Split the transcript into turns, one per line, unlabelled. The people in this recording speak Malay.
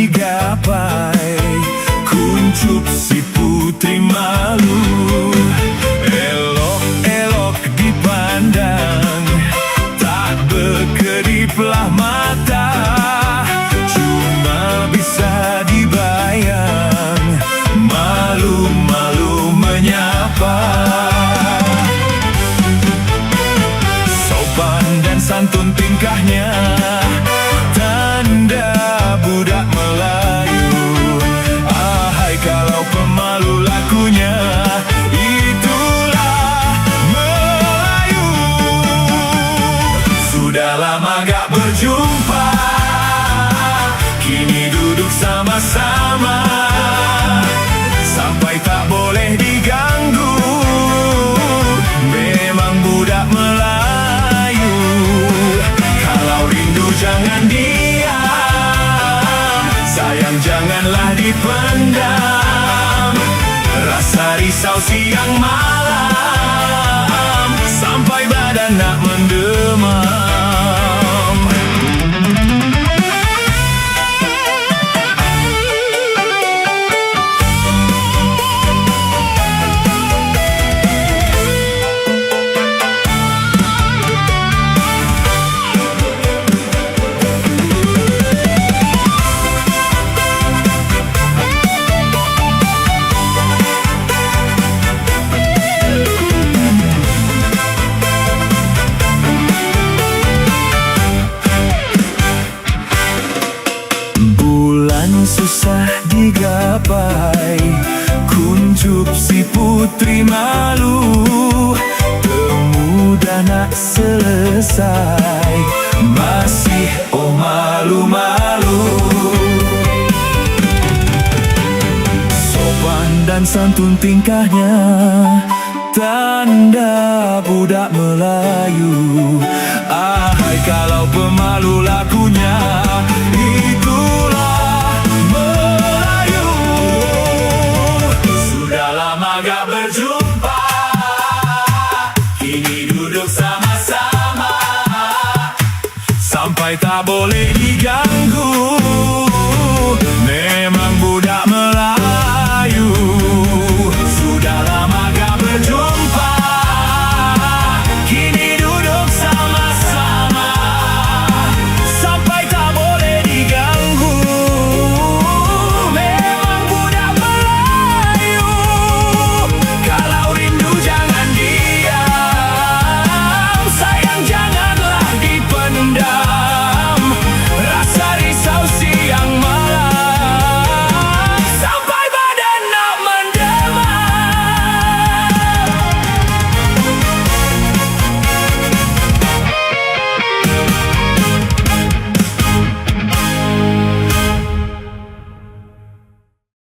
digapai, kuncup si putri malu. Elok-elok dipandang, tak berkediplah mata, cuma bisa dibayang, malu-malu menyapa. Sopan dan santun tingkahnya, tanda budak Melayu. Ahai kalau pemalu lakunya, itulah Melayu. Sudah lama gak berjumpa, kini duduk sama-sama, sampai tak boleh diganggu. Memang budak Melayu. Kalau rindu jangan diam, sayang janganlah dipendam. Rasa risau siang malam, sampai badan nak mendemam. Susah digapai, kuncup si putri malu. Temudah nak selesai, masih oh malu-malu. Sopan dan santun tingkahnya, tanda budak Melayu. Ahai kalau pemalu lakunya,